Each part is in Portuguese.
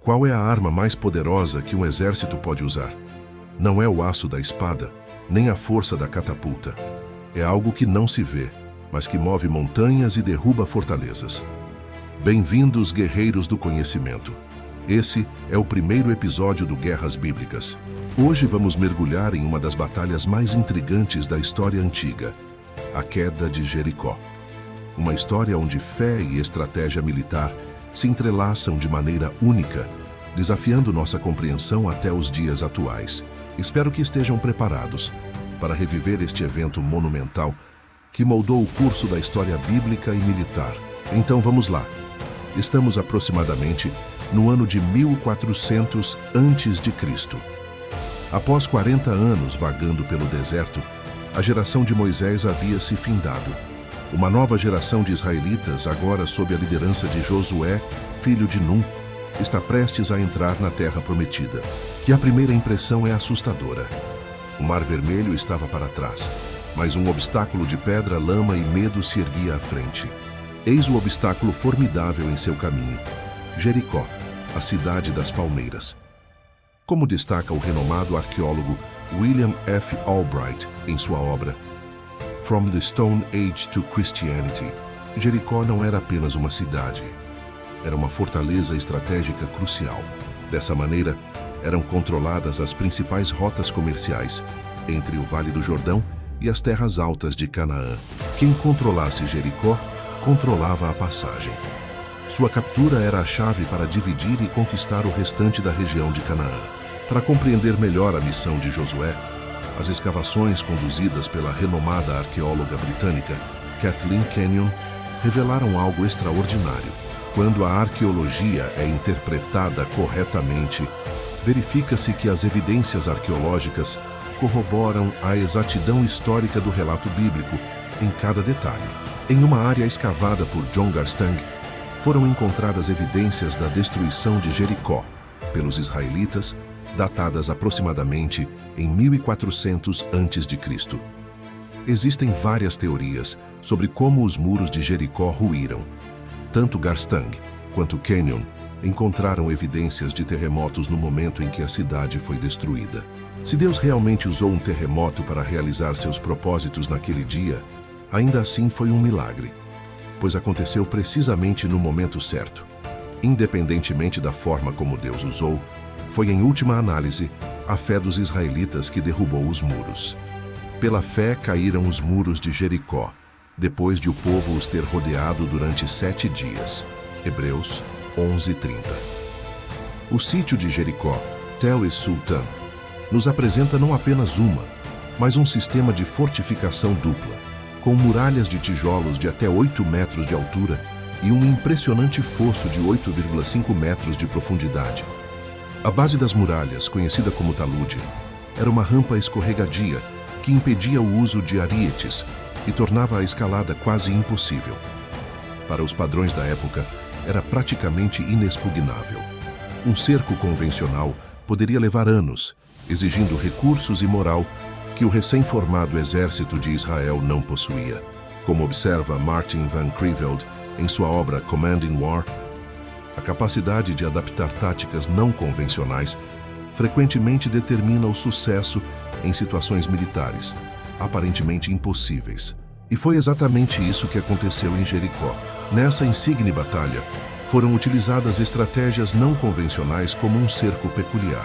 Qual é a arma mais poderosa que um exército pode usar? Não é o aço da espada, nem a força da catapulta. É algo que não se vê, mas que move montanhas e derruba fortalezas. Bem-vindos, guerreiros do conhecimento. Esse é o primeiro episódio do Guerras Bíblicas. Hoje vamos mergulhar em uma das batalhas mais intrigantes da história antiga, a queda de Jericó. Uma história onde fé e estratégia militar se entrelaçam de maneira única, desafiando nossa compreensão até os dias atuais. Espero que estejam preparados para reviver este evento monumental que moldou o curso da história bíblica e militar. Então vamos lá. Estamos aproximadamente no ano de 1400 a.C. Após 40 anos vagando pelo deserto, a geração de Moisés havia se findado. Uma nova geração de israelitas, agora sob a liderança de Josué, filho de Num, está prestes a entrar na terra prometida, que a primeira impressão é assustadora. O Mar Vermelho estava para trás, mas um obstáculo de pedra, lama e medo se erguia à frente. Eis o obstáculo formidável em seu caminho: Jericó, a cidade das palmeiras. Como destaca o renomado arqueólogo William F. Albright em sua obra From the Stone Age to Christianity, Jericó não era apenas uma cidade. Era uma fortaleza estratégica crucial. Dessa maneira, eram controladas as principais rotas comerciais entre o Vale do Jordão e as terras altas de Canaã. Quem controlasse Jericó, controlava a passagem. Sua captura era a chave para dividir e conquistar o restante da região de Canaã. Para compreender melhor a missão de Josué, as escavações conduzidas pela renomada arqueóloga britânica Kathleen Kenyon revelaram algo extraordinário. Quando a arqueologia é interpretada corretamente, verifica-se que as evidências arqueológicas corroboram a exatidão histórica do relato bíblico em cada detalhe. Em uma área escavada por John Garstang, foram encontradas evidências da destruição de Jericó pelos israelitas, datadas aproximadamente em 1400 a.C. Existem várias teorias sobre como os muros de Jericó ruíram. Tanto Garstang quanto Kenyon encontraram evidências de terremotos no momento em que a cidade foi destruída. Se Deus realmente usou um terremoto para realizar seus propósitos naquele dia, ainda assim foi um milagre, pois aconteceu precisamente no momento certo. Independentemente da forma como Deus usou, foi em última análise a fé dos israelitas que derrubou os muros. Pela fé caíram os muros de Jericó, depois de o povo os ter rodeado durante 7 dias. Hebreus 11:30. O sítio de Jericó, Tel es-Sultan, nos apresenta não apenas uma, mas um sistema de fortificação dupla, com muralhas de tijolos de até 8 metros de altura e um impressionante fosso de 8,5 metros de profundidade. A base das muralhas, conhecida como talude, era uma rampa escorregadia que impedia o uso de arietes e tornava a escalada quase impossível. Para os padrões da época, era praticamente inexpugnável. Um cerco convencional poderia levar anos, exigindo recursos e moral que o recém-formado exército de Israel não possuía. Como observa Martin Van Creveld em sua obra Command in War, a capacidade de adaptar táticas não convencionais frequentemente determina o sucesso em situações militares, aparentemente impossíveis. E foi exatamente isso que aconteceu em Jericó. Nessa insigne batalha, foram utilizadas estratégias não convencionais como um cerco peculiar.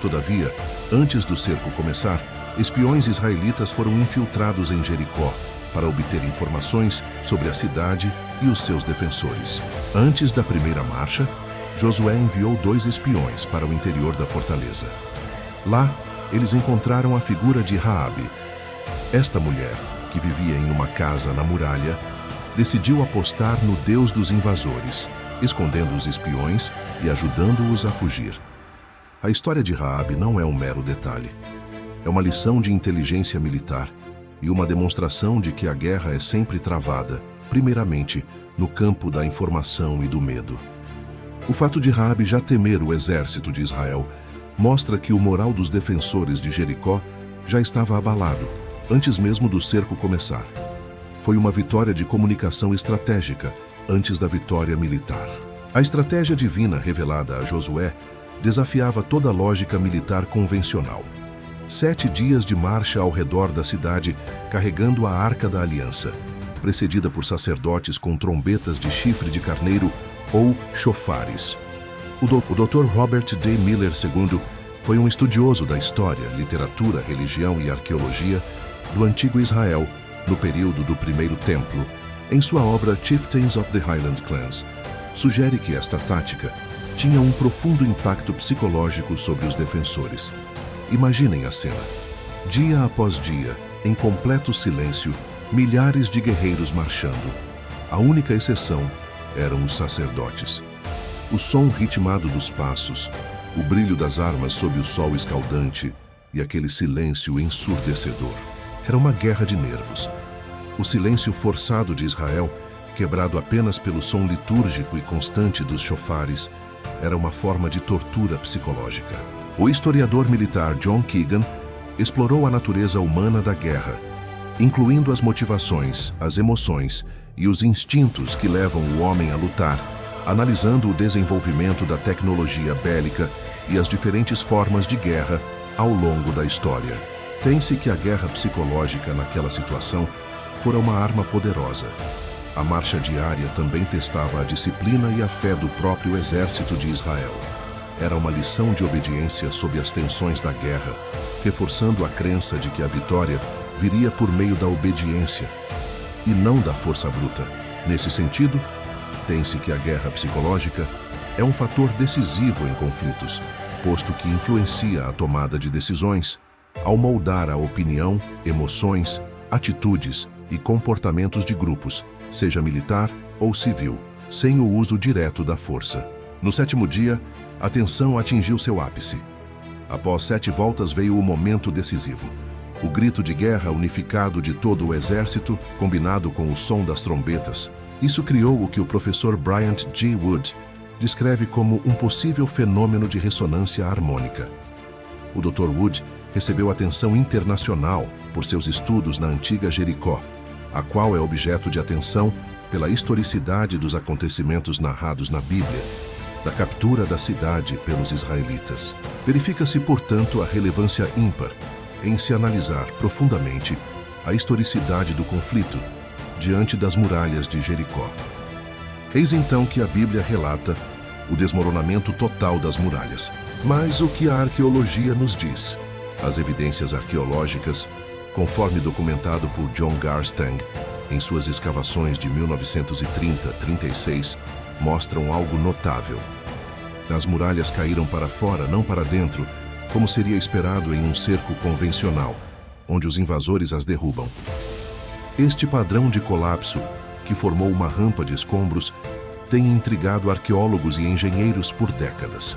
Todavia, antes do cerco começar, espiões israelitas foram infiltrados em Jericó para obter informações sobre a cidade e os seus defensores. Antes da primeira marcha, Josué enviou 2 espiões para o interior da fortaleza. Lá, eles encontraram a figura de Raabe. Esta mulher, que vivia em uma casa na muralha, decidiu apostar no Deus dos invasores, escondendo os espiões e ajudando-os a fugir. A história de Raabe não é um mero detalhe. É uma lição de inteligência militar e uma demonstração de que a guerra é sempre travada, primeiramente, no campo da informação e do medo. O fato de Raabe já temer o exército de Israel mostra que o moral dos defensores de Jericó já estava abalado, antes mesmo do cerco começar. Foi uma vitória de comunicação estratégica antes da vitória militar. A estratégia divina revelada a Josué desafiava toda a lógica militar convencional. 7 dias de marcha ao redor da cidade carregando a Arca da Aliança, precedida por sacerdotes com trombetas de chifre de carneiro ou chofares. O Dr. Robert D. Miller II foi um estudioso da história, literatura, religião e arqueologia do antigo Israel no período do Primeiro Templo. Em sua obra Chieftains of the Highland Clans, sugere que esta tática tinha um profundo impacto psicológico sobre os defensores. Imaginem a cena. Dia após dia, em completo silêncio, milhares de guerreiros marchando. A única exceção eram os sacerdotes. O som ritmado dos passos, o brilho das armas sob o sol escaldante e aquele silêncio ensurdecedor. Era uma guerra de nervos. O silêncio forçado de Israel, quebrado apenas pelo som litúrgico e constante dos chofares, era uma forma de tortura psicológica. O historiador militar John Keegan explorou a natureza humana da guerra, incluindo as motivações, as emoções e os instintos que levam o homem a lutar, analisando o desenvolvimento da tecnologia bélica e as diferentes formas de guerra ao longo da história. Pense que a guerra psicológica naquela situação fora uma arma poderosa. A marcha diária também testava a disciplina e a fé do próprio exército de Israel. Era uma lição de obediência sob as tensões da guerra, reforçando a crença de que a vitória viria por meio da obediência e não da força bruta. Nesse sentido, tem-se que a guerra psicológica é um fator decisivo em conflitos, posto que influencia a tomada de decisões, ao moldar a opinião, emoções, atitudes e comportamentos de grupos, seja militar ou civil, sem o uso direto da força. No 7º dia, a tensão atingiu seu ápice. Após 7 voltas veio o momento decisivo. O grito de guerra unificado de todo o exército, combinado com o som das trombetas. Isso criou o que o professor Bryant G. Wood descreve como um possível fenômeno de ressonância harmônica. O Dr. Wood recebeu atenção internacional por seus estudos na antiga Jericó, a qual é objeto de atenção pela historicidade dos acontecimentos narrados na Bíblia, da captura da cidade pelos israelitas. Verifica-se, portanto, a relevância ímpar em se analisar profundamente a historicidade do conflito diante das muralhas de Jericó. Eis então que a Bíblia relata o desmoronamento total das muralhas. Mas o que a arqueologia nos diz? As evidências arqueológicas, conforme documentado por John Garstang em suas escavações de 1930-36, mostram algo notável. As muralhas caíram para fora, não para dentro, como seria esperado em um cerco convencional, onde os invasores as derrubam. Este padrão de colapso, que formou uma rampa de escombros, tem intrigado arqueólogos e engenheiros por décadas.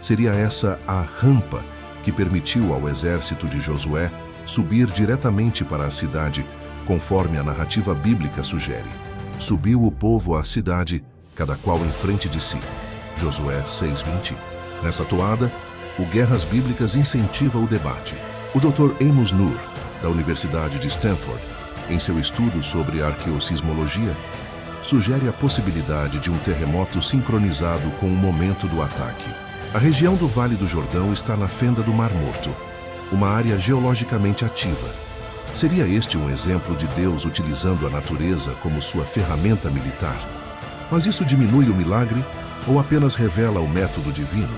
Seria essa a rampa que permitiu ao exército de Josué subir diretamente para a cidade, conforme a narrativa bíblica sugere. Subiu o povo à cidade, cada qual em frente de si. Josué 6:20. Nessa toada, o Guerras Bíblicas incentiva o debate. O Dr. Amos Noor, da Universidade de Stanford, em seu estudo sobre arqueossismologia, sugere a possibilidade de um terremoto sincronizado com o momento do ataque. A região do Vale do Jordão está na fenda do Mar Morto, uma área geologicamente ativa. Seria este um exemplo de Deus utilizando a natureza como sua ferramenta militar? Mas isso diminui o milagre ou apenas revela o método divino?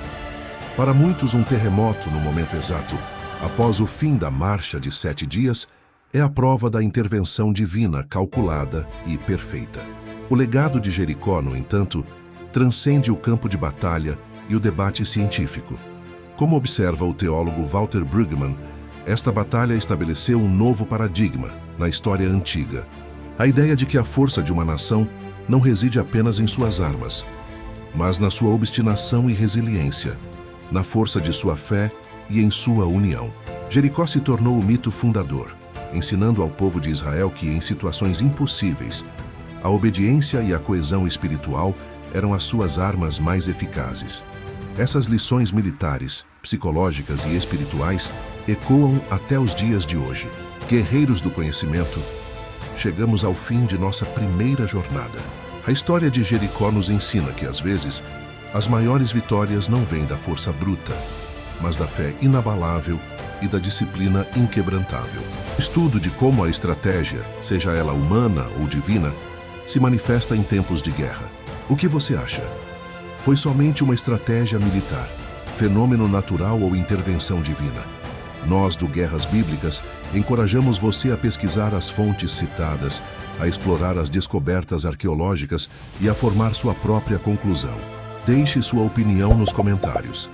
Para muitos, um terremoto no momento exato, após o fim da marcha de 7 dias, é a prova da intervenção divina calculada e perfeita. O legado de Jericó, no entanto, transcende o campo de batalha e o debate científico. Como observa o teólogo Walter Brueggemann, esta batalha estabeleceu um novo paradigma na história antiga. A ideia de que a força de uma nação não reside apenas em suas armas, mas na sua obstinação e resiliência, na força de sua fé e em sua união. Jericó se tornou o mito fundador, ensinando ao povo de Israel que, em situações impossíveis, a obediência e a coesão espiritual eram as suas armas mais eficazes. Essas lições militares, psicológicas e espirituais ecoam até os dias de hoje. Guerreiros do conhecimento, chegamos ao fim de nossa primeira jornada. A história de Jericó nos ensina que, às vezes, as maiores vitórias não vêm da força bruta, mas da fé inabalável e da disciplina inquebrantável. Estudo de como a estratégia, seja ela humana ou divina, se manifesta em tempos de guerra. O que você acha? Foi somente uma estratégia militar, fenômeno natural ou intervenção divina? Nós, do Guerras Bíblicas, encorajamos você a pesquisar as fontes citadas, a explorar as descobertas arqueológicas e a formar sua própria conclusão. Deixe sua opinião nos comentários.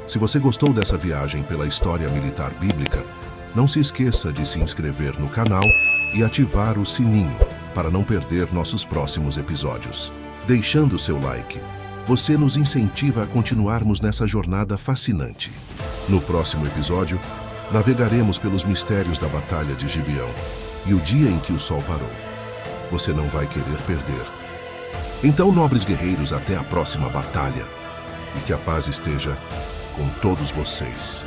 Se você gostou dessa viagem pela história militar bíblica, não se esqueça de se inscrever no canal e ativar o sininho para não perder nossos próximos episódios. Deixando seu like, você nos incentiva a continuarmos nessa jornada fascinante. No próximo episódio, navegaremos pelos mistérios da Batalha de Gibeão e o dia em que o sol parou. Você não vai querer perder. Então, nobres guerreiros, até a próxima batalha e que a paz esteja com todos vocês.